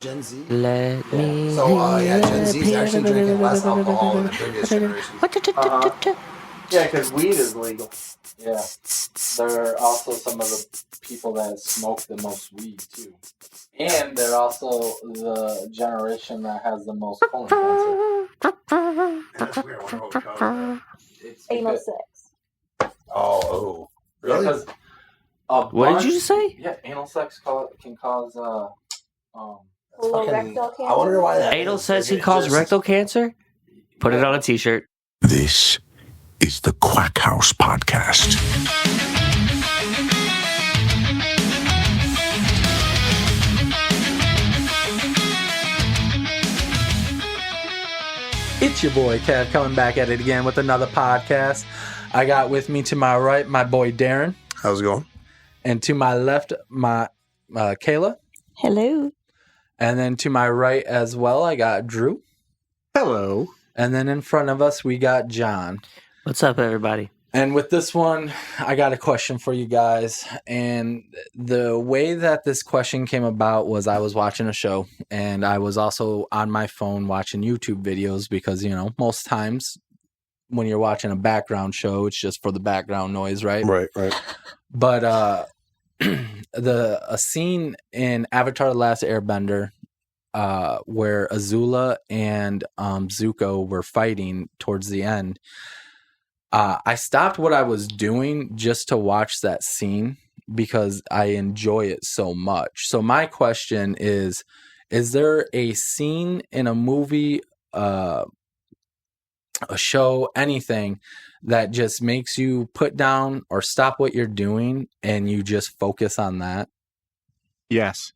Gen Z? Let me Gen Z is actually drinking less alcohol than the previous generation. Yeah, because weed is legal. Yeah. They're also some of the people that smoke the most weed, too. And they're also the generation that has the most colon cancer. That's weird. I wonder what would cause that. It's Anal because, sex. Oh. Really? Because What did you say? Yeah, anal sex can cause Colorectal cancer. I wonder why that Anal is. says Is he it calls just- rectal cancer? Put it on a t-shirt. This is the Quackhouse Podcast. It's your boy Kev coming back at it again with another podcast. I got with me to my right my boy Darren, How's it going? and to my left my Kayla, Hello. and then to my right as well I got Drew, Hello. and then in front of us we got John. What's up, everybody? And with this one, I got a question for you guys. And the way that this question came about was I was watching a show and I was also on my phone watching YouTube videos because, you know, most times when you're watching a background show, it's just for the background noise, right? Right. But a scene in Avatar: The Last Airbender where Azula and Zuko were fighting towards the end. I stopped what I was doing just to watch that scene because I enjoy it so much. So my question is there a scene in a movie, a show, anything that just makes you put down or stop what you're doing and you just focus on that? Yes.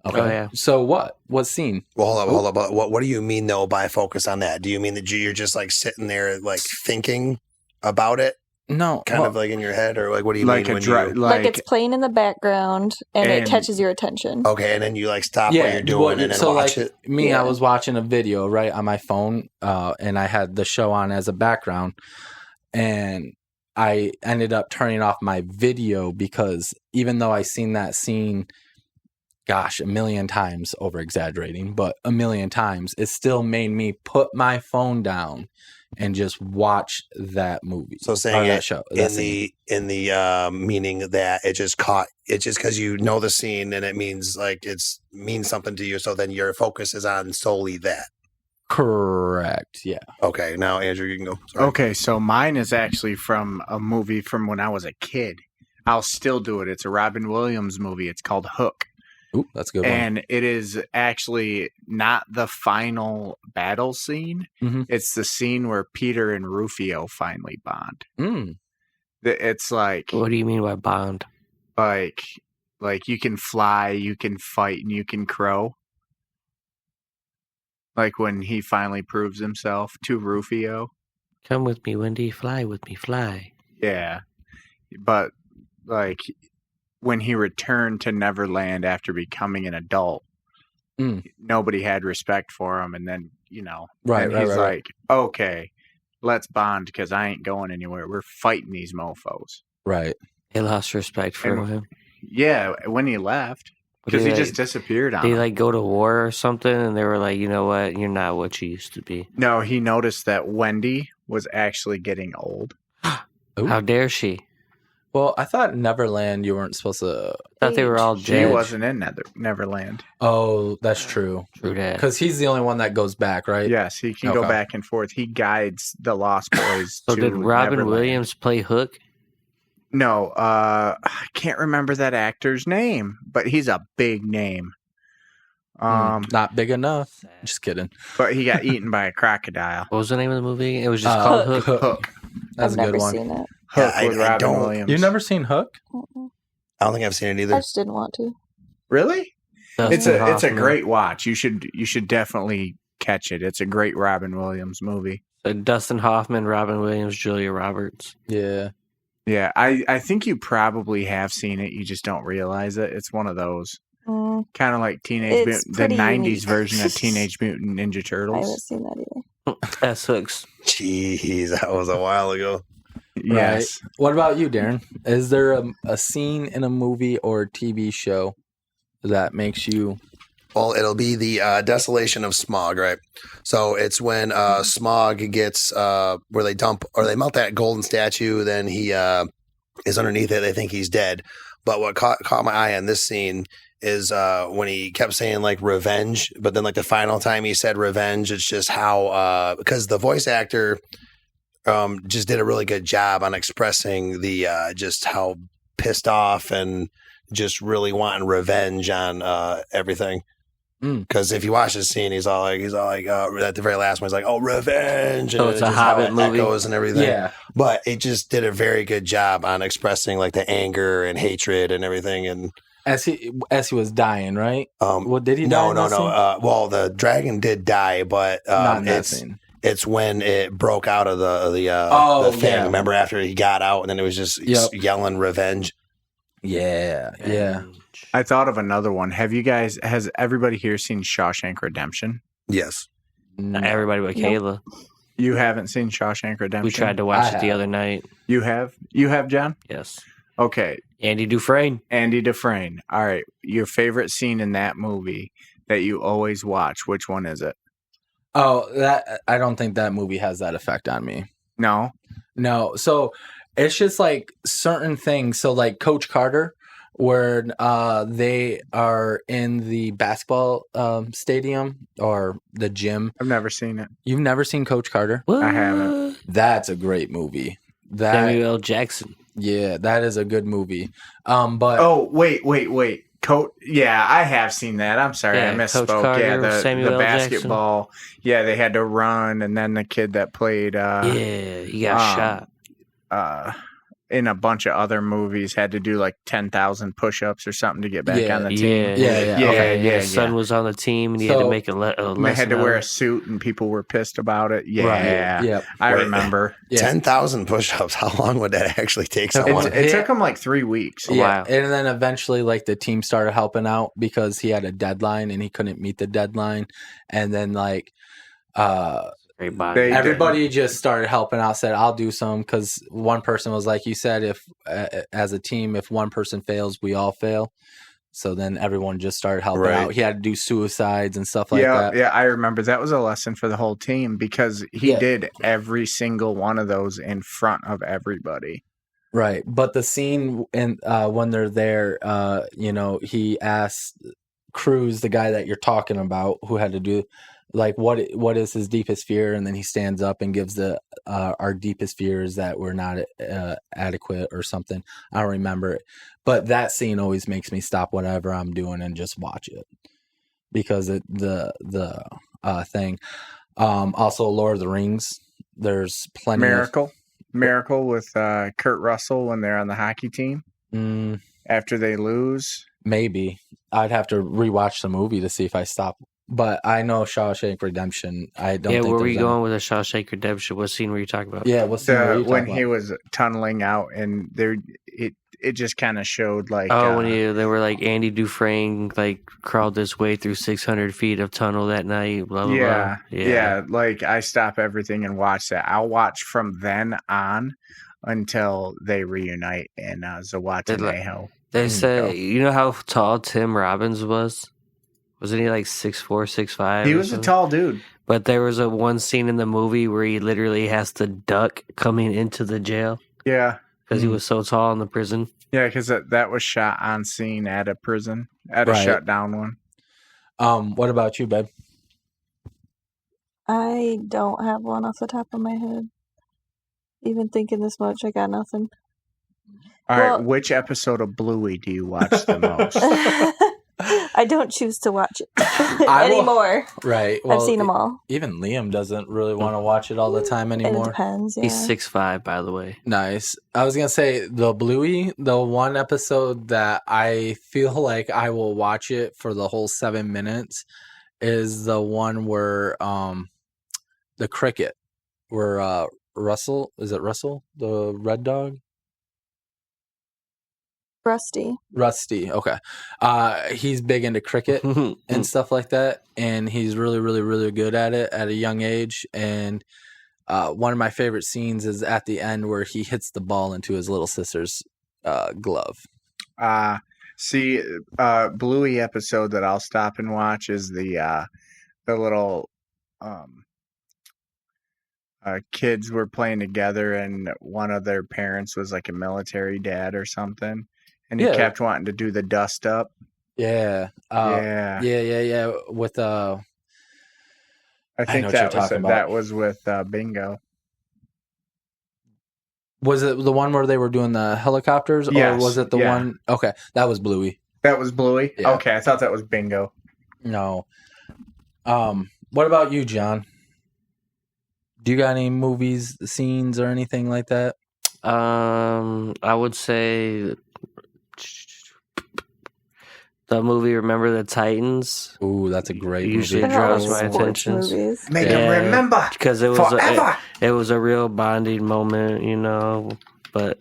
Okay. Oh, yeah. So what? What scene? Well, hold up. What do you mean, though, by focus on that? Do you mean that you're just like sitting there like thinking about it? No. Kind of like in your head? Or like what do you Like mean a when dry, you... Like it's playing in the background and it And- catches your attention. Okay, and then you like stop what you're doing and then so watch like it? me, Yeah. I was watching a video right on my phone, and I had the show on as a background, and I ended up turning off my video because even though I seen that scene, gosh, a million times, over exaggerating, but a million times, it still made me put my phone down and just watch that movie. So or saying that it show, that scene. in the meaning that it just because you know the scene and it means like means something to you. So then your focus is on solely that. Correct. Yeah. Okay, now Andrew, you can go. Sorry. Okay, so mine is actually from a movie from when I was a kid. I'll still do it. It's a Robin Williams movie. It's called Hook. Ooh, that's a good one. And it is actually not the final battle scene. Mhm. It's the scene where Peter and Rufio finally bond. Mm. It's like What do you mean by bond? like you can fly, you can fight, and you can crow. Like when he finally proves himself to Rufio. Come with me, Wendy. Fly with me, fly. Yeah. But like when he returned to Neverland after becoming an adult, nobody had respect for him. And then, you know, Right, and right, he's right, like, okay, let's bond because I ain't going anywhere. We're fighting these mofos. Right. They lost respect for And- him. Yeah, when he left, because he just disappeared on They him. like go to war or something, and they were like, you know what? You're not what you used to be. No, he noticed that Wendy was actually getting old. Ooh. How dare she? Well, I thought Neverland you weren't supposed to. I thought they were all She dead. wasn't in Neverland. Oh, that's true. True that. Because he's the only one that goes back, right? Yes, he can go Okay. back and forth. He guides the Lost Boys. So to did Robin Neverland. Williams play Hook? No, I can't remember that actor's name, but he's a big name. Not big enough. Just kidding. But he got eaten by a crocodile. What was the name of the movie? It was just called Hook. Hook. That's I've a never good one. seen it. Hook Yeah, with I Robin don't- Williams. You've never seen Hook? Mm-mm. I don't think I've seen it I either. just didn't want to. Really? It's Dustin a Hoffman. great watch. You should definitely catch it. It's a great Robin Williams movie. Dustin Hoffman, Robin Williams, Julia Roberts. Yeah. Yeah, I think you probably have seen it. You just don't realize it. It's one of those kind of like It's the pretty 90s unique. version of Teenage Mutant Ninja I Turtles. haven't seen that either. That's Hooks. Jeez, that was a while ago. Yes. Right. What about you, Darren? Is there a scene in a movie or TV show that makes you Well, it'll be the desolation of Smog, right? So it's when Smog gets where they dump or they melt that golden statue, then he is underneath it. They think he's dead. But what caught my eye on this scene is when he kept saying like revenge, but then like the final time he said revenge, it's just how because the voice actor just did a really good job on expressing the just how pissed off and just really wanting revenge on everything. Because if you watch this scene, he's all like at the very last one, he's like, "Oh, revenge!" And So it's a Hobbit movie, echoes and everything. Yeah, But it just did a very good job on expressing like the anger and hatred and everything. And as he was dying, right? What did he? No, die no, in that no. scene? Well, the dragon did die, but Not in that scene. it's when it broke out of the thing. Yeah. Remember after he got out, and then it was just yelling revenge. Yeah. I thought of another one. Has everybody here seen Shawshank Redemption? Yes. Not everybody but Kayla. You haven't seen Shawshank Redemption? We tried to watch it the other night. You have? You have, John? Yes. Okay. Andy Dufresne. Andy Dufresne. All right. Your favorite scene in that movie that you always watch, which one is it? Oh, that I don't think that movie has that effect on me. No? No. So it's just like certain things. So like Coach Carter, where they are in the basketball stadium or the gym. I've never seen it. You've never seen Coach Carter? What? I haven't. That's a great movie. Samuel L. Jackson. Yeah, that is a good movie. But Oh, wait. Coach, yeah, I have seen that. I'm sorry, Yeah, I Coach misspoke. Carter, Yeah, Samuel the L. Jackson. basketball. Yeah, they had to run, and then the kid that played Yeah, he got shot. In a bunch of other movies had to do like 10,000 push-ups or something to get back on the team. His son was on the team, and he had to make a lesson. They had to wear a out. suit, and people were pissed about it. Yeah, Right. Yep. I Wait. remember. Yeah. 10,000 push-ups. How long would that actually take someone? It took him like 3 weeks. Yeah, Wow. and then eventually, like the team started helping out because he had a deadline and he couldn't meet the deadline, and then like Great body. They- everybody just started helping out. Said, "I'll do some," because one person was like, "You said if as a team, if one person fails, we all fail." So then everyone just started helping Right. out. He had to do suicides and stuff like that. Yeah, I remember that was a lesson for the whole team because he Yeah. did every single one of those in front of everybody. Right, but the scene in when they're there, he asked Cruz, the guy that you're talking about, who had to do like what is his deepest fear, and then he stands up and gives our deepest fear is that we're not adequate or something. I don't remember it, but that scene always makes me stop whatever I'm doing and just watch it because the thing. Also, Lord of the Rings. There's plenty Miracle with Kurt Russell when they're on the hockey team after they lose. Maybe I'd have to rewatch the movie to see if I stop. But I know Shawshank Redemption. I don't. Yeah, think where were there's you going with the Shawshank Redemption? What scene were you talking about? Yeah, what's the When he was tunneling out and there, it just kind of showed like when they were like Andy Dufresne like crawled his way through 600 feet of tunnel that night. Blah blah blah. Yeah. Like I stop everything and watch that. I'll watch from then on until they reunite in Zawatenejo. They said, you know how tall Tim Robbins was? Wasn't he like 6'4", 6'5"? He was a tall dude. But there was one scene in the movie where he literally has to duck coming into the jail Yeah. because he was so tall in the prison. Yeah, because that was shot on scene at a prison, at a Right. shut down one. What about you, babe? I don't have one off the top of my head. Even thinking this much, I got nothing. All right, Well- which episode of Bluey do you watch the most? I don't choose to watch it I will- anymore. Right. I've seen them all. Even Liam doesn't really want to watch it all the time It anymore. depends. Yeah. He's 6'5", by the way. Nice. I was gonna say the Bluey, the one episode that I feel like I will watch it for the whole 7 minutes is the one where the cricket, where Russell, is it Russell, the red dog? Rusty, okay. He's big into cricket and stuff like that, and he's really, really, really good at it at a young age. And one of my favorite scenes is at the end where he hits the ball into his little sister's glove. See, Bluey episode that I'll stop and watch is the little kids were playing together, and one of their parents was like a military dad or something, and he kept wanting to do the dust up. Yeah. Yeah. With I I think know what that you're was talking about. that was with Bingo. Was it the one where they were doing the helicopters, Yes, or was it the one? Okay, that was Bluey. That was Bluey. Yeah. Okay, I thought that was Bingo. No. What about you, John? Do you got any movies, scenes, or anything like that? I would say the movie Remember the Titans. Ooh, that's a great Usually movie. draws They're all my sports attention. movies. Make them remember because it was forever. it was a real bonding moment, you know. But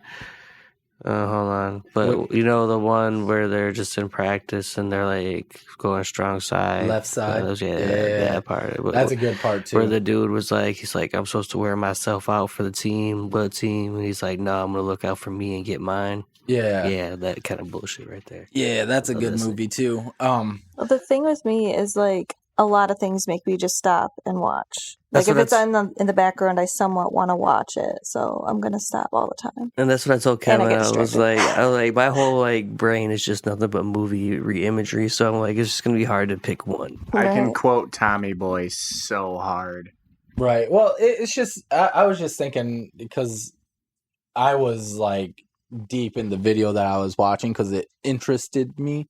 hold on, but you know the one where they're just in practice and they're like going strong side, Left side. that part. That's a good part too. Where the dude was like, he's like, I'm supposed to wear myself out for the team, what team? And he's like, no, I'm gonna look out for me and get mine. Yeah, that kind of bullshit right there. Yeah, that's a good movie too. Well, the thing with me is like a lot of things make me just stop and watch. That's Like if what it's in the background, I somewhat want to watch it, so I'm gonna stop all the time. And that's what I told And I Kevin. get I was distracted. like, my whole like brain is just nothing but movie re-imagery. So I'm like, it's just gonna be hard to pick one. I can Right. quote Tommy Boy so hard. Right. Well, it's just I was just thinking because I was like deep in the video that I was watching because it interested me,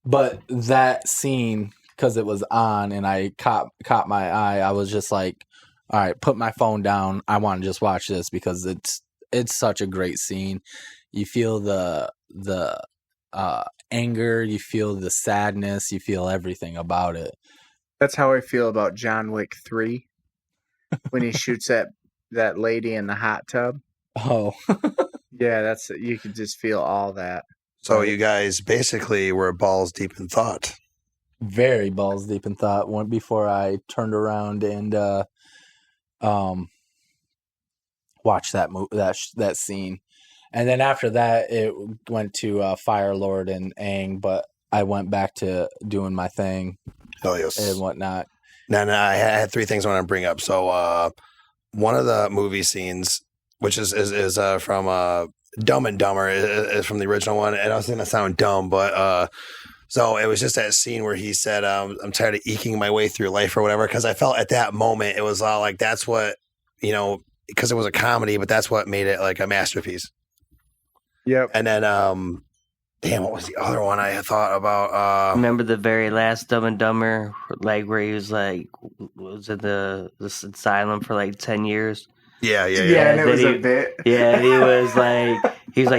but that scene because it was on and I caught my eye, I was just like, all right, put my phone down. I want to just watch this because it's such a great scene. You feel the anger, you feel the sadness, you feel everything about it. That's how I feel about John Wick 3 when he shoots that lady in the hot tub. Oh. Yeah, you can just feel all that. So you guys basically were balls deep in thought. Very balls deep in thought before I turned around and watched that scene, and then after that it went to Fire Lord and Aang, but I went back to doing my thing Oh yes, and whatnot. No, I had three things I want to bring up. So one of the movie scenes, which is from Dumb and Dumber, is from the original one, and I was going to sound dumb, but so it was just that scene where he said, I'm tired of eking my way through life or whatever, because I felt at that moment it was all like, that's what, you know, because it was a comedy, but that's what made it like a masterpiece. Yep. And then, damn, what was the other one I had thought about? Remember the very last Dumb and Dumber, like where he was like, was in the asylum for like 10 years? Yeah. And it was a bit. Yeah, and he was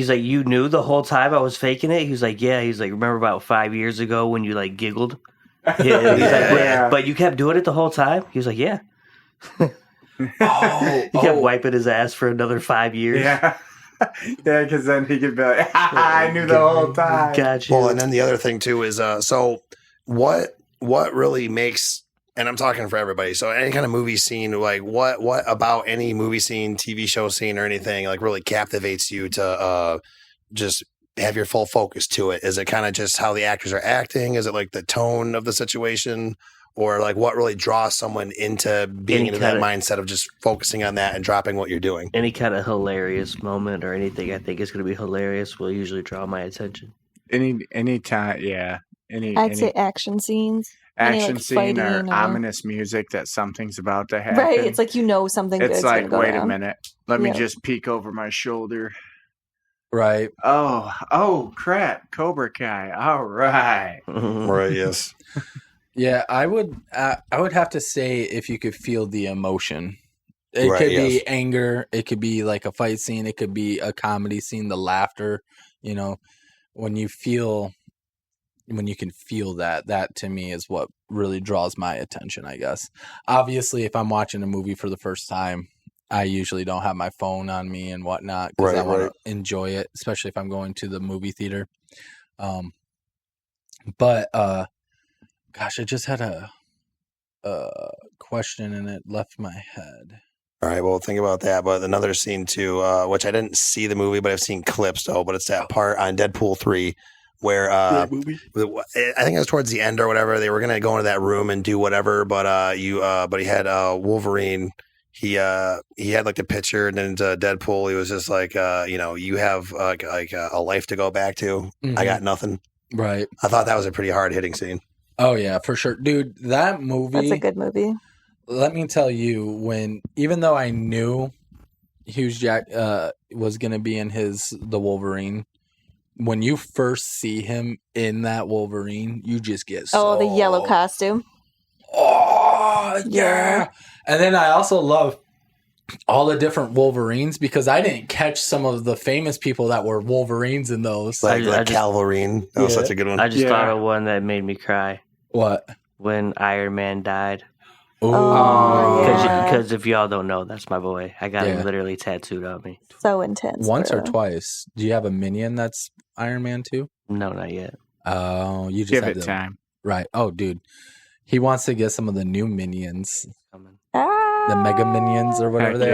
like, you knew the whole time I was faking it? He was like, yeah. He's like, remember about 5 years ago when you like giggled? Yeah. He's like, Yeah. but you kept doing it the whole time? He was like, yeah. He kept wiping his ass for another 5 years. Yeah. Yeah, because then he could be like, I knew the whole time. Gotcha. Well, and then the other thing too is, so what really makes, and I'm talking for everybody, so any kind of movie scene, like what about any movie scene, TV show scene, or anything like really captivates you to just have your full focus to it? Is it kind of just how the actors are acting? Is it like the tone of the situation? Or like what really draws someone into being into that mindset of just focusing on that and dropping what you're doing? Any kind of hilarious moment or anything I think is going to be hilarious will usually draw my attention. Any time, yeah. I'd say action scenes. Action like, scene or fighting or- ominous music that something's about to happen. Right, it's like you know something It's good's like, gonna go wait down. a minute. Let me Yeah. just peek over my shoulder. Right. Oh, crap. Cobra Kai. All right. Right, yes. Yeah, I would have to say if you could feel the emotion. It Right, could yes. be anger, it could be like a fight scene, it could be a comedy scene, the laughter, you know, when you can feel that to me is what really draws my attention, I guess. Obviously, if I'm watching a movie for the first time, I usually don't have my phone on me and whatnot because I want to enjoy it, especially if I'm going to the movie theater. But gosh, I just had a question and it left my head. All right, well, think about that. But another scene too, which I didn't see the movie, but I've seen clips though. But it's that part on Deadpool 3 where I think it was towards the end or whatever. They were gonna go into that room and do whatever, but he had Wolverine. He had like the picture, and then to Deadpool, he was just like, you have a life to go back to. Mhm. I got nothing. Right. I thought that was a pretty hard hitting scene. Oh yeah, for sure, dude. That movie. That's a good movie. Let me tell you, even though I knew Hugh Jack was going to be in the Wolverine, when you first see him in that Wolverine, you just get the yellow costume. Oh yeah. And then I also love all the different Wolverines because I didn't catch some of the famous people that were Wolverines in those. Like Calverine. That was such a good one. I just thought of one that made me cry. What? When Iron Man died. Oh, Because if y'all don't know, that's my boy. I got him literally tattooed on me. So intense. Once bro. or twice. Do you have a minion that's Iron Man too? No, not yet. Oh, you just Give have it time. Right. Oh, dude. He wants to get some of the new minions. Ah, The Mega Minions or whatever they are.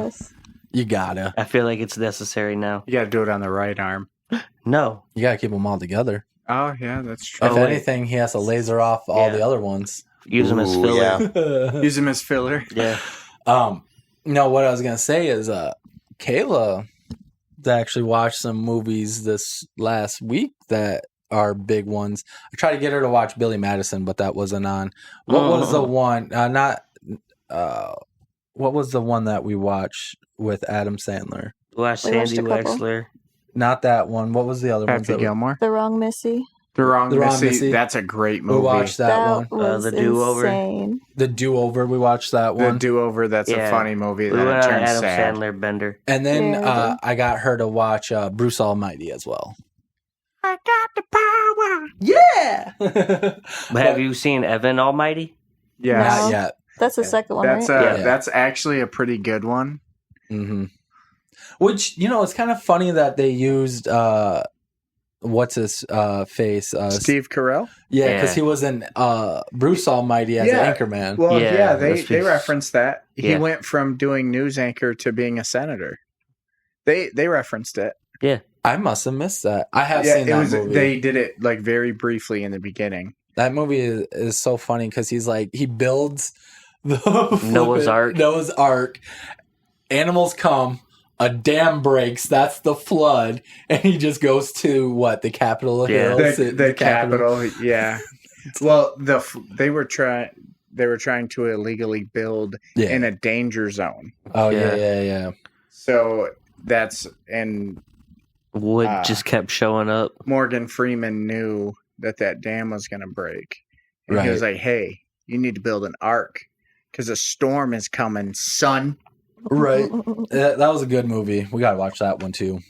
yes. You gotta. I feel like it's necessary now. You got to do it on the right arm. No. You gotta keep them all together. Oh, yeah, that's true. If anything, he has to laser off all the other ones. Use them as filler. Yeah. Use them as filler. Yeah. No, what I was gonna say is Kayla actually watched some movies this last week that are big ones. I tried to get her to watch Billy Madison, but that wasn't on. What was the one what was the one that we watched with Adam Sandler? Watch We watched Sandy a couple. Wexler. Not that one. What was the other one? Happy Gilmore. The Wrong Missy. The Wrong Wrong Missy. Missy. That's a great We movie. watched that one. was The Do-Over. insane. The Do-Over, we watched that The one. Do-Over, that's Yeah. a funny movie. We Then went it on turns Adam sad. Sandler bender. And then Yeah, we did. I got her to watch Bruce Almighty as well. I got the power. Yeah! But have you seen Evan Almighty? Yeah. No. Not yet. That's the second one, That's right? that's actually a pretty good one. Mm-hmm. Which, it's kind of funny that they used what's his face? Steve Carell. Yeah, because Yeah. he was in Bruce Almighty as Yeah. Anchorman. Well, Yeah, yeah, that's they just- referenced that. He Yeah. went from doing news anchor to being a senator. They referenced it. I must have missed that. I have Yeah, seen that movie. they did it like very briefly in the beginning. That movie is so funny because he builds the Noah's Ark. Noah's Ark. Animals come, a dam breaks. That's the flood, and he just goes to the Capitol Yeah. Hill, The capital, yeah. Well, they were trying to illegally build Yeah. in a danger zone. Oh Yeah. yeah. So and Wood just kept showing up. Morgan Freeman knew that dam was going to break. And he was like, "Hey, you need to build an ark because a storm is coming, son." Right. That was a good movie. We gotta watch that one too.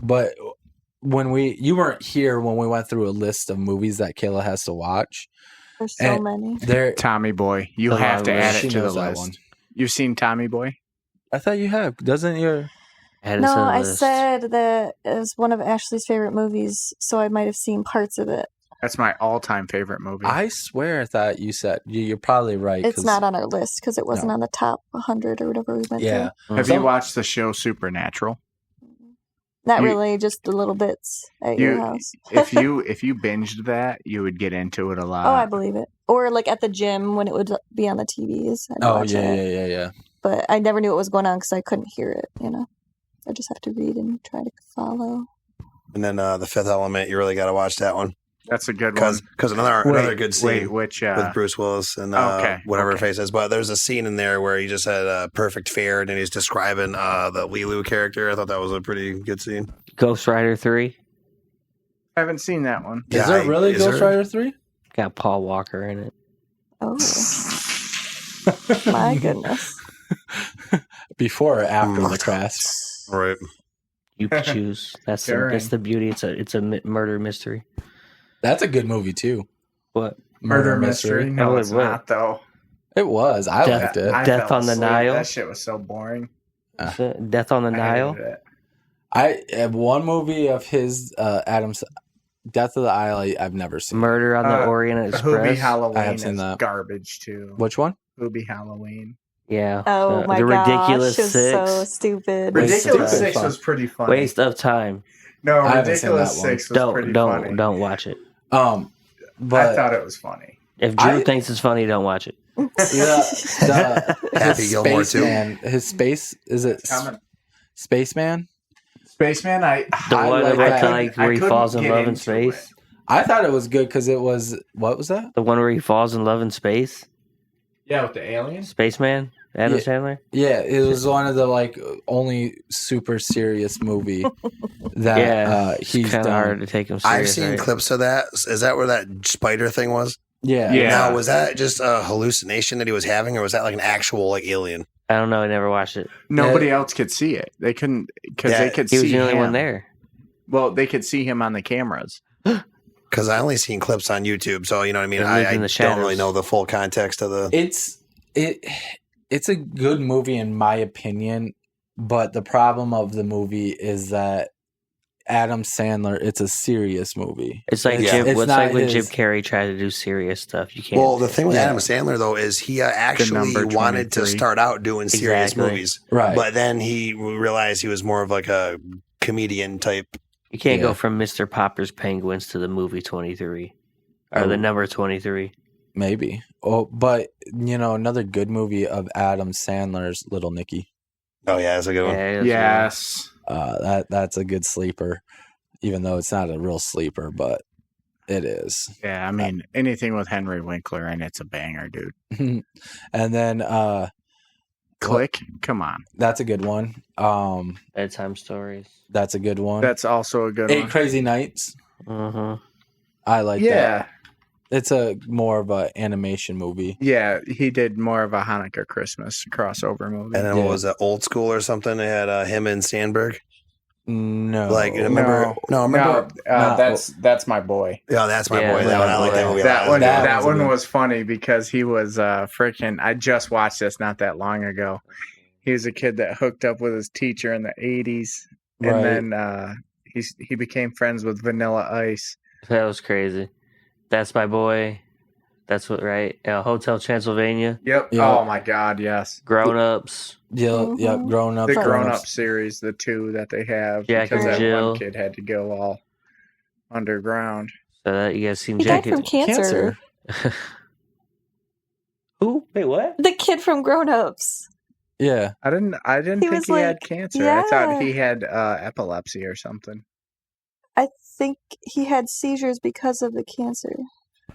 But when you weren't here when we went through a list of movies that Kayla has to watch. There's so And many. There, Tommy Boy, you Oh, have to add she it to the knows that list. one. You've seen Tommy Boy? I thought you have. Doesn't your Add it No, to the I list. said that it was one of Ashley's favorite movies, so I might have seen parts of it. That's my all-time favorite movie. I swear I thought you said you're probably right. It's 'cause- not on our list because it wasn't No. on the top 100 or whatever we went Yeah. Have Some- you watched the show Supernatural? through. Not You- really, just the little bits at your house. if you binged that, you would get into it a lot. Oh, I believe it. Or like at the gym when it would be on the TVs. I'd Oh watch yeah, it. yeah. But I never knew what was going on because I couldn't hear it. I just have to read and try to follow. And then The Fifth Element, you really got to watch that one That's a good one. because another good scene Wait, which with Bruce Willis and whatever her face is. But there's a scene in there where he just had a perfect fair, and he's describing the Lilu character. I thought that was a pretty good scene. Ghost Rider 3. I haven't seen that one. Is there really Ghost Rider 3? Got Paul Walker in it. Oh. My goodness. Before or after the crash? Right. You can choose. That's the beauty. It's a murder mystery. That's a good movie too. What? Murder Mystery? No, Oh, it's it was. not though. It was. I liked it. I Death fell on the asleep. Nile? That shit was so boring. Death on the I Nile. hated it. I have one movie of his Adam's Death of the Isle I've never seen. Murder on the Orient Hoobie Express. Halloween I have seen is that. garbage too. Which one? Hoobie Halloween. Yeah. Oh my the gosh, Ridiculous it was Six. so stupid. Waste of Ridiculous time. Six was pretty funny. Waste of time. No, I haven't seen Ridiculous that one. Six was pretty funny. Don't watch it. But I thought it was funny. If Drew thinks it's funny, don't watch it. Happy Gilmore too. His space is it Coming. Spaceman? Spaceman, The one like about that. where he couldn't falls in get love in into space. it. I thought it was good because it was what was that? The one where he falls in love in space. Yeah, with the aliens. Spaceman. Adam Sandler. Yeah, it was one of the like only super serious movie that he's kind of done. hard to take him serious. I've seen clips of that. Is that where that spider thing was? Yeah. Now, was that just a hallucination that he was having, or was that like an actual like alien? I don't know. I never watched it. Nobody else could see it. They couldn't because they could He see was the only him. one there. Well, they could see him on the cameras. Because I only seen clips on YouTube, so you know what I mean. It lives I in the don't really shadows. know the full context of the. It's a good movie in my opinion, but the problem of the movie is that Adam Sandler, it's a serious movie. It's like Yeah. Jim. It's What's not like when his- Jim Carrey tried to do serious stuff. You can't. Well, the thing with Yeah. Adam Sandler though is he actually number wanted to 23. start out doing serious Exactly. movies, Right. but then he realized he was more of like a comedian type. you can't Yeah. go from Mr. Popper's Penguins to the movie 23 or the number 23. Maybe. Oh, but another good movie of Adam Sandler's Little Nicky. Oh yeah, that's a good one. Yeah, Yes. That's a good sleeper, even though it's not a real sleeper, but it is. Yeah, I mean, anything with Henry Winkler and it's a banger, dude. And then Click, come on. that's a good one. Bedtime stories. That's a good one. That's also a good 8 one. Crazy Nights. Uh-huh. I like Yeah, that. It's a more of a animation movie. yeah. He did more of a Hanukkah Christmas crossover movie. And then what was it, Old School or something? They had him and Sandberg. No. Like remember? No, remember? That's my boy. Yeah, that's my Yeah, boy. That one, I like that movie. a lot. That was a one good- was funny because he was freaking. I just watched this not that long ago. He was a kid that hooked up with his teacher in the '80s, and Right. then he became friends with Vanilla Ice. That was crazy. That's my boy. That's what, right? Hotel Transylvania. Yep. Yeah. Oh my God. Yes. Grown Ups. Yeah, Grown Up. The Grown Up series, the two that they have, Jack because and that Jill. one kid had to go all underground. So that you guys seen He died Jack? from cancer. Who? Wait, what? The kid from Grown Ups. Yeah. I didn't He think was he had like- cancer. I thought yeah. he had epilepsy or something. I think he had seizures because of the cancer.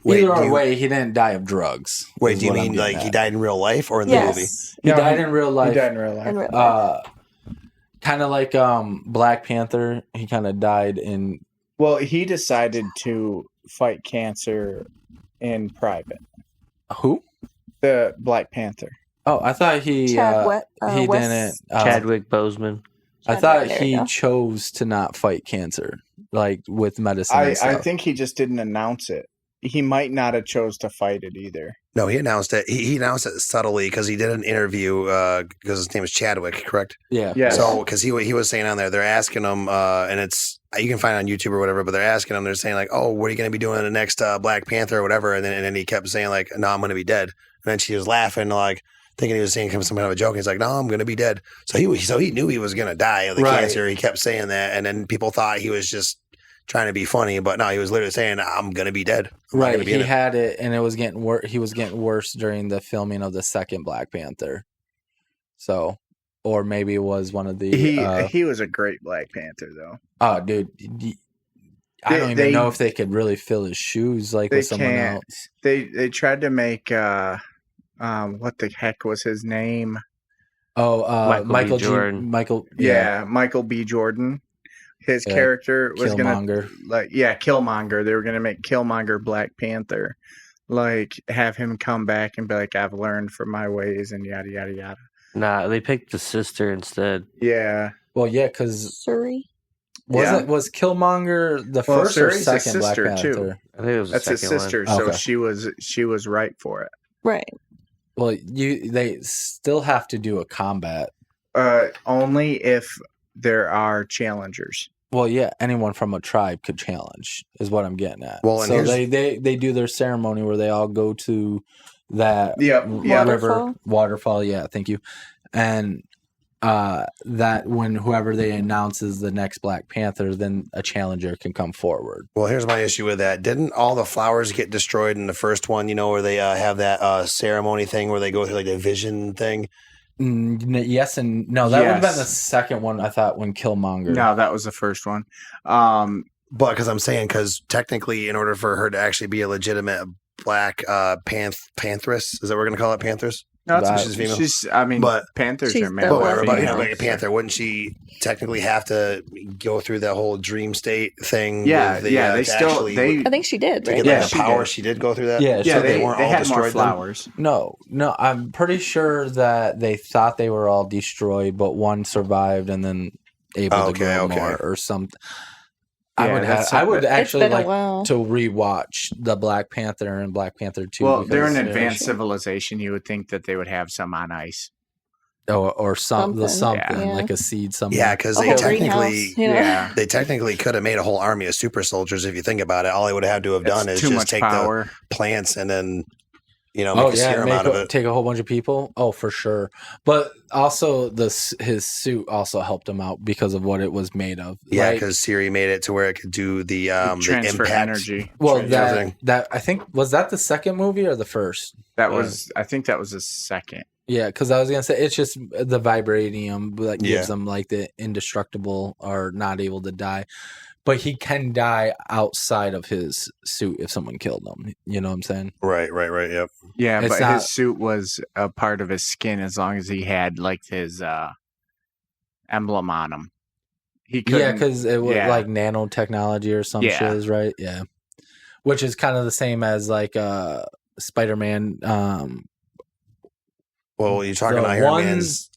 Wait, Either way, he didn't die of drugs. Wait, is do you what I'm mean getting like he at. died in real life or in the movie? Yes. He No, died in real life. He died in real life. In real life. Kind of like Black Panther. He kind of died in. Well, he decided to fight cancer in private. Who? The Black Panther. Oh, I thought he. Chadwick. He Wes- didn't. Chadwick Boseman. I thought Chadwick, there you he go. chose to not fight cancer, like with medicine. I and stuff. think he just didn't announce it. He might not have chose to fight it either. No, he announced it. He announced it subtly because he did an interview because his name is Chadwick, correct? Yeah. Yeah. So because he was saying on there, they're asking him, and it's you can find it on YouTube or whatever, but they're asking him, they're saying like, oh, what are you going to be doing in the next Black Panther or whatever? And then he kept saying like, no, I'm going to be dead. And then she was laughing like. Thinking he was saying some kind of a joke. He's like, "No, I'm going to be dead." So he knew he was going to die of the Right. cancer. He kept saying that, and then people thought he was just trying to be funny, but no, he was literally saying, "I'm going to be dead." I'm not Right. gonna be in He it." had it, and it was getting worse. He was getting worse during the filming of the second Black Panther. So, or maybe it was one of the. He was a great Black Panther though. Oh, dude. I don't even They- know if they could really fill his shoes like They with someone can't. else. They tried to make what the heck was his name? Oh, Michael B. Jordan. Michael. Yeah, Michael B. Jordan. His Yeah, character was Killmonger. gonna Killmonger. They were gonna make Killmonger Black Panther, like have him come back and be like, "I've learned from my ways," and yada yada yada. Nah, they picked the sister instead. Yeah, Well, yeah, because Shuri. was Killmonger the Well, first or Shuri's his second Black sister, too. Panther? I think it was that's the his second sister. one. So Okay. she was right for it. Right. Well, they still have to do a combat. Only if there are challengers. Well, yeah, anyone from a tribe could challenge, is what I'm getting at. Well, and so here's- they do their ceremony where they all go to that Waterfall. waterfall. Yeah, thank you. And that when whoever they announce is the next Black Panther, then a challenger can come forward. Well, here's my issue with that. Didn't all the flowers get destroyed in the first one? You know, where they have that ceremony thing where they go through like the vision thing. Yes and no. That would have been the second one. I thought when Killmonger. No, that was the first one. But because technically, in order for her to actually be a legitimate Black Pantheress, is that what we're going to call it, Panthers? No, She's female. But Panthers she's are male. the But one. everybody, female. like a Panther, wouldn't she technically have to go through that whole dream state thing? Yeah, with the, yeah. They to still actually- they I think she did, to right? get Yeah, like, she the power. did. She did go through that. Yeah, yeah So they weren't they all had destroyed more then? flowers. No. I'm pretty sure that they thought they were all destroyed, but one survived and then able to grow more or something. I would It's actually been a like while. to rewatch the Black Panther and Black Panther 2. Well, they're an because- advanced civilization. You would think that they would have some on ice. or something Yeah. like a seed. Something. Yeah, because A they whole technically, greenhouse, you know? Yeah. they technically could have made a whole army of super soldiers. If you think about it, all they would have had to have done is It's too just much take power. the plants and then, make a serum out of it. Take a whole bunch of people. Oh, for sure. But also, his suit also helped him out because of what it was made of. Yeah, right? because Siri made it to where it could do the Transfer impact. energy. Well, everything. that I think was that the second movie or the first? That was, I think that was the second. Yeah, because I was gonna say it's just the vibranium that gives Yeah. them like the indestructible or not able to die, but he can die outside of his suit if someone killed him. You know what I'm saying? Right. Yep. Yeah, It's but not- his suit was a part of his skin as long as he had like his emblem on him. He couldn't. Yeah, because it was yeah. like nanotechnology or some Yeah. shiz, right? Yeah, which is kind of the same as like Spider-Man. Well, you're talking The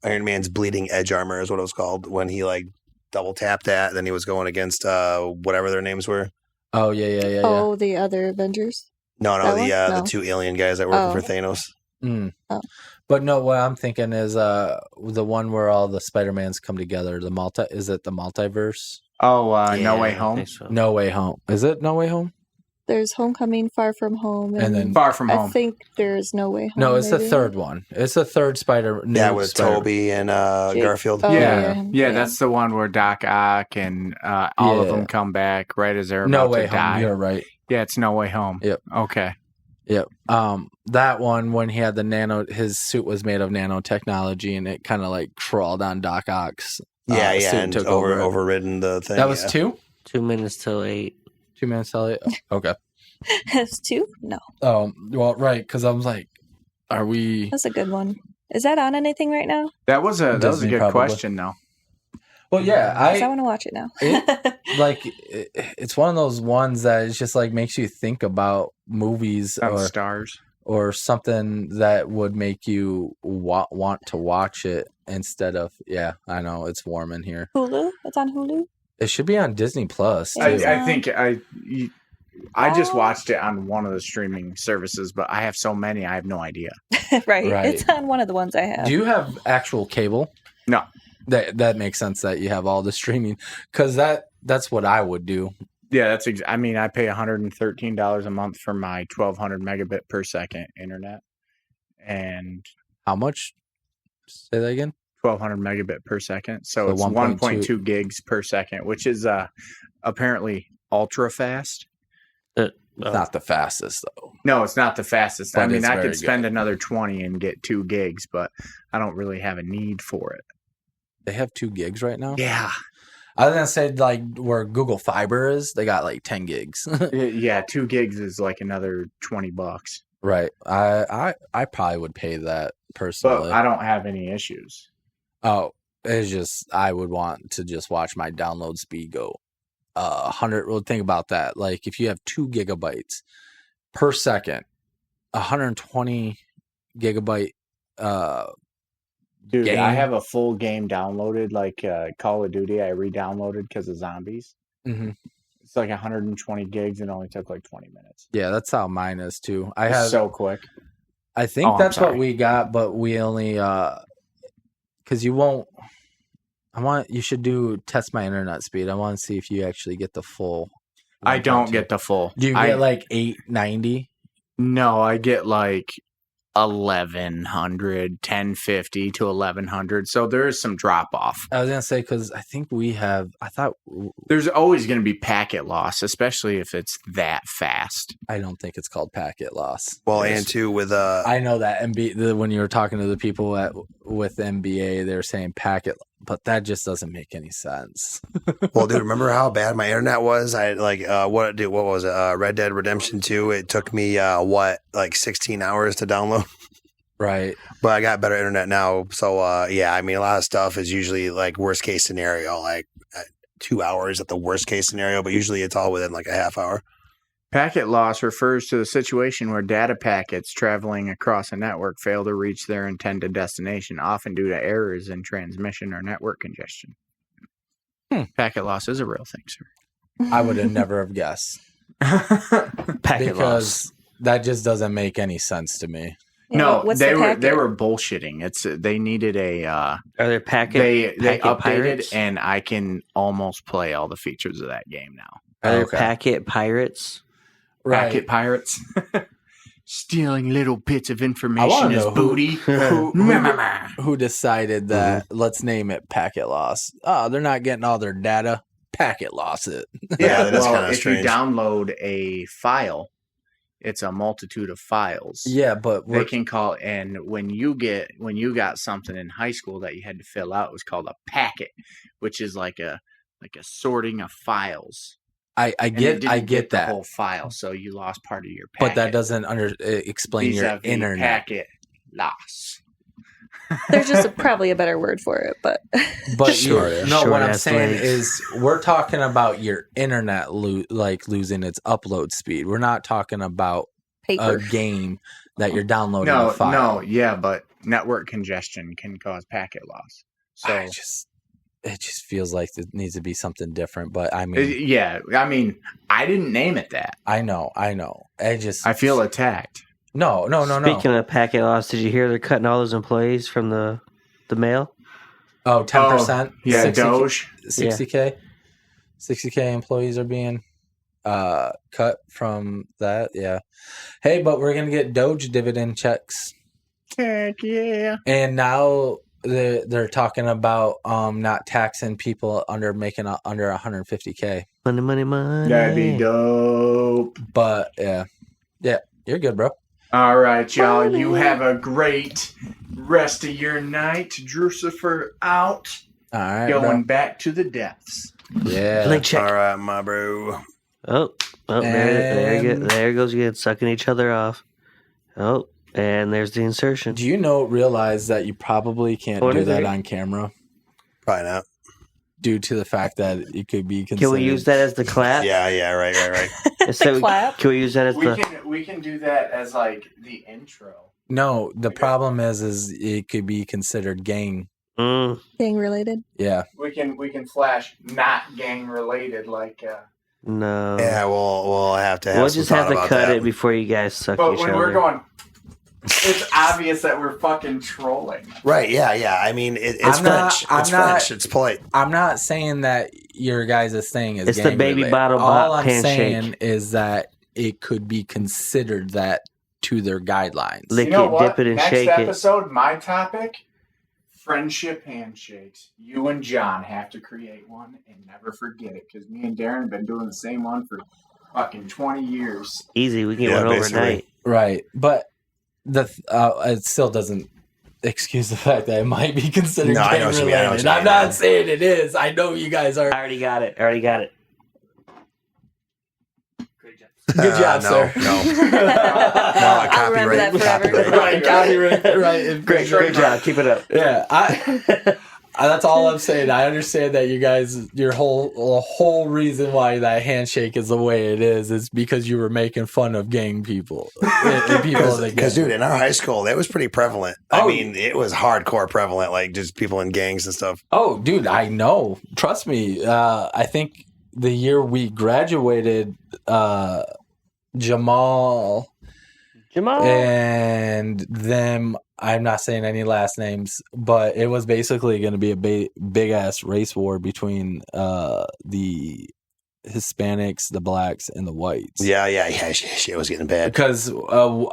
Iron Man's bleeding edge armor is what it was called when he like double tapped that. Then he was going against whatever their names were. Oh yeah. Oh, the other Avengers. No, That one? the No. two alien guys that work for Thanos. Mm. Oh. But no, what I'm thinking is the one where all the Spider-Mans come together. Is it the multiverse? Oh, Yeah, No Way I Home. think so. No Way Home. Is it No Way Home? There's Homecoming, Far From Home, And then Far From I Home. think there's No Way Home. no, it's the maybe. third one. It's the third Spider. Yeah, new with Spider- Toby and Jake- Garfield. Oh, Yeah. yeah. That's the one where Doc Ock and all of Yeah. them come back right as they're No about Way to Home. die. You're right. Yeah, it's No Way Home. Yep. Okay. Yep. That one when he had his suit was made of nanotechnology, and it kind of like crawled on Doc Ock's. suit And took overridden the thing. That was yeah. 2. 2 minutes till 8. 2 minutes, Elliot. Okay. Has two? No, Well, right, because I was like, are we? that's a good one. Is that on anything right now? That was a Disney, good probably. question though. Well, yeah, 'Cause I want to watch it now. it's one of those ones that it's just like makes you think about movies On Stars. or something that would make you want to watch it instead of I know it's warm in here. Hulu? It's on Hulu? It should be on Disney Plus too. I- I think I just watched it on one of the streaming services, but I have so many, I have no idea. right. Right. It's on one of the ones I have. Do you have actual cable? No. That makes sense that you have all the streaming because that's what I would do. Yeah, I mean, I pay $113 a month for my 1200 megabit per second internet, and How much? Say that again. 1200 megabit per second. So So it's 1.2 gigs per second, which is apparently ultra fast. It's not the fastest though. No, it's not the fastest. But I mean, it's I very could spend good. another 20 and get 2 gigs, but I don't really have a need for it. They have 2 gigs right now. Yeah. I was gonna say like where Google Fiber is, they got like 10 gigs. Yeah, 2 gigs is like another $20. Right. I probably would pay that personally. But I don't have any issues. Oh, it's just I would want to just watch my download speed go 100. Well, think about that. Like if you have 2 gigabytes per second, 120 gigabyte. Dude, Game. I have a full game downloaded, like Call of Duty. I re-downloaded because of zombies. Mhm. It's like 120 gigs and only took like 20 minutes. Yeah, that's how mine is too. I It's have. so quick. I think Oh, I'm that's what sorry. we got, but we only because you won't. You should do test my internet speed. I want to see if you actually get the full. I don't 1.2. get the full. Do you I- get like 890? No, I get like 1100, 1050 to 1100. So there is some drop off. I was gonna say because I think we have. I thought There's always going to be packet loss, especially if it's that fast. I don't think it's called packet loss. Well, and too with I know that when you were talking to the people with NBA, they were saying packet, but that just doesn't make any sense. well, dude, remember how bad my internet was? I like what was it? Red Dead Redemption 2. It took me 16 hours to download. Right. But I got better internet now. So yeah, I mean a lot of stuff is usually like worst case scenario, like 2 hours at the worst case scenario, but usually it's all within like a half hour. Packet loss refers to the situation where data packets traveling across a network fail to reach their intended destination, often due to errors in transmission or network congestion. Packet loss is a real thing, sir. I would have never have guessed. Packet because loss. that just doesn't make any sense to me. Yeah, No, what's they the were packet? bullshitting. They needed a Are there packet? they packet updated pirates? and I can almost play all the features of that game now. Are there Okay. packet pirates? Right. Packet pirates. Stealing little bits of I information wanna is know booty. Who decided that? Let's name it packet loss. Oh, they're not getting all their data. Packet loss it. Yeah, that is Well, kind of if strange. you download a file, it's a multitude of files. Yeah, but They can call it, and when you got something in high school that you had to fill out, it was called a packet, which is like a sorting of files. I And it get didn't the the whole, whole file, so you lost part of your packet. but that doesn't explain your Vis-a-vis internet. packet loss. There's just probably a better word for it, but But Sure, you- yeah. no, Short what I'm ass saying legs. is we're talking about your internet losing its upload speed. We're not talking about paper. a game that you're downloading a file. No, yeah, but network congestion can cause packet loss. So It just feels like it needs to be something different. But I mean, yeah, I mean, I didn't name it that. I know. I feel attacked. No. Speaking of packet loss, did you hear they're cutting all those employees from the mail? Oh, 10%? Yeah, 60, Doge. 60K? 60K employees are being cut from that. Yeah. Hey, but we're going to get Doge dividend checks. Heck yeah. And now they're talking about not taxing people making under 150K. Money. That'd be dope. But yeah, you're good, bro. All right, y'all. You have a great rest of your night. Drucifer out. All right, Going back to the depths. bro. Yeah. Leg check. All right, my bro. Oh, there goes again, sucking each other off. Oh, and there's the insertion. Do you realize that you probably can't do that 23. on camera Probably not. due to the fact that it could be considered? Can we use that as the clap? Yeah, right. So Clap? Can we use that as We can do that as like the intro. No, the problem is it could be considered gang. Mm, Gang related. Yeah. We can flash not gang related like. no. Yeah, we'll have to have. We'll some just have thought to about cut that. it before you guys suck But each when other. we're going, it's obvious that we're fucking trolling. Right? Yeah. I mean, it's I'm not- French. I'm It's not- French. It's polite. I'm not saying that your guys' thing is It's the gang baby related. bottle All bop I'm handshake. saying is that it could be considered that to their guidelines. Lick You know it, what? dip it, and Next shake it. episode, my topic: friendship handshakes. You and John have to create one and never forget it, because me and Darren have been doing the same one for fucking 20 years. Easy, we can get Yeah, one basically. overnight. Right. But it still doesn't excuse the fact that it might be considered No, I know gang what you mean. I know what related. you I'm mean, not man. saying it is. I know you guys are. I already got it. Good job, no, sir. No. I'll remember that forever. Right, copyright. Great job. Keep it up. Yeah, that's all I'm saying. I understand that you guys, your whole reason why that handshake is the way it is because you were making fun of gang people. And people in the Because, gang. dude, in our high school, that was pretty prevalent. I Oh. mean, it was hardcore prevalent, like just people in gangs and stuff. Oh, dude, I know. Trust me. I think the year we graduated, Jamal and them, I'm not saying any last names, but it was basically going to be a big ass race war between the Hispanics, the blacks, and the whites. Yeah. Shit was getting bad. Because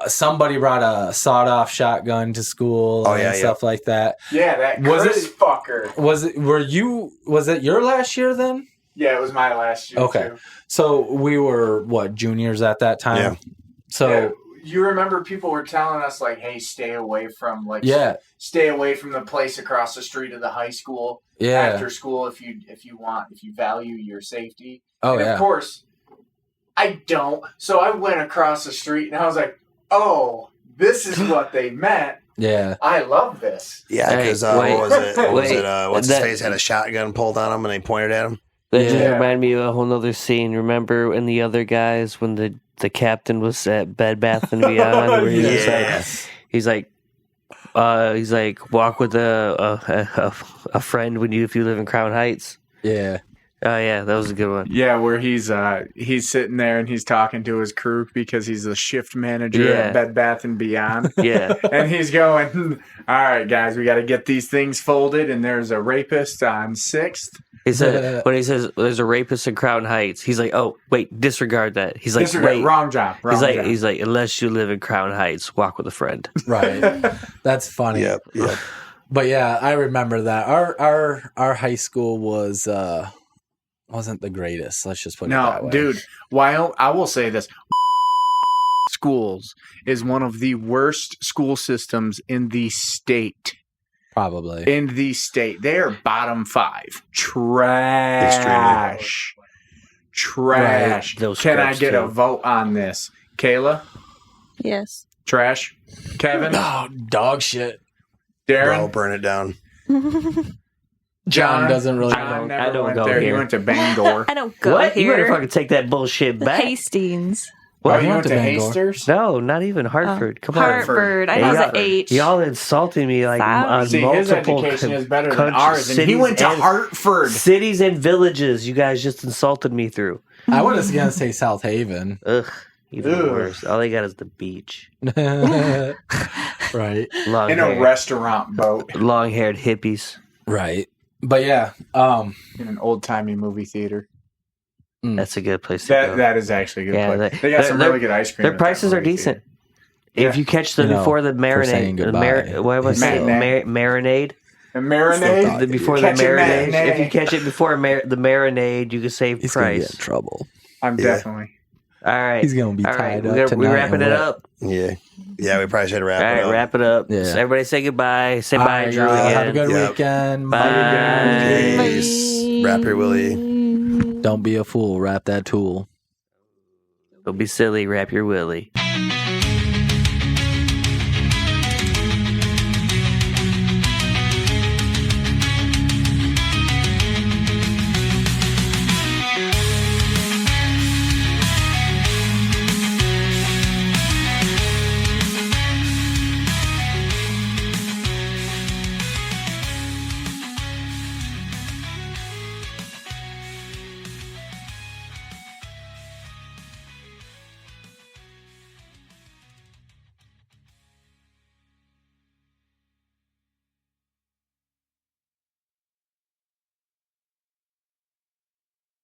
somebody brought a sawed-off shotgun to school and stuff like that. Yeah, that Was Chris it- fucker. Was it your last year then? Yeah, it was my last year. Okay. Too. So we were, juniors at that time? Yeah. So, Yeah, you remember people were telling us, like, hey, stay away from, stay away from the place across the street of the high school after school if you value your safety. Oh, and of course, I don't. So I went across the street and I was like, oh, this is what they meant. Yeah. I love this. Yeah, because Wait, what was it? What's his that- face had a shotgun pulled on him and they pointed at him. That just Yeah. reminded me of a whole nother scene. Remember when the other guys, when the captain was at Bed Bath and Beyond, where he's like, walk with a friend if you live in Crown Heights. Yeah. Oh yeah, that was a good one. Yeah, where he's sitting there and he's talking to his crew because he's the shift manager at Bed Bath and Beyond. Yeah, And he's going, all right, guys, we got to get these things folded. And there's a rapist on 6th. he said when he says there's a rapist in Crown Heights, he's like, oh wait, disregard that. He's like, Disregard, wait, wrong job. he's like, unless you live in Crown Heights, walk with a friend. Right. That's funny. Yep. But yeah, I remember that. Our high school wasn't the greatest. Let's just put it that No, way. dude, while I will say this, schools is one of the worst school systems in the state. Probably. In the state. They are bottom 5. Trash. Trash. Right. Those Can I scrubs, get a too. vote on this? Kayla? Yes. Trash? Kevin? Oh, dog shit. Bro, Darren? burn it down. John doesn't really John know. I never don't went go there. He here. went to Bangor. I don't go What? You better here. fucking take that bullshit back. Hastings. Oh, you went went to to Bangor. Hasters? No, not even Hartford. Come on. Hartford. I Hey, know y'all- the H. Y'all insulting me like Stop. on See, his multiple education is better than country- ours, and he cities went to and- Hartford. Cities and villages, you guys just insulted me through. I was going to say South Haven. Ugh, even Ugh. worse. All they got is the beach. Right. Long In a hair, restaurant boat. long-haired hippies. Right. But yeah, In an old-timey movie theater. That's a good place to go. That is actually a good Yeah, place. They got some really good ice cream. Their at prices that are movie decent. theater. If you catch them You know, before the for saying marinade, goodbye. what was it? Matinee. Marinade. The marinade? Before the Catch a marinade. matinee. If you catch it before the marinade, you can save he's going to price. get in trouble. I'm definitely. All right. He's going to be All right. tied up tonight. We wrapping and it wet. up. Yeah, we probably should wrap All it right, up. wrap it up. Yeah. So everybody say goodbye. Say All bye, right, Drew, y'all. again. Have a good Yep. weekend. Bye. Peace. Wrap your willy. Don't be a fool. Wrap that tool. Don't be silly. Wrap your willy.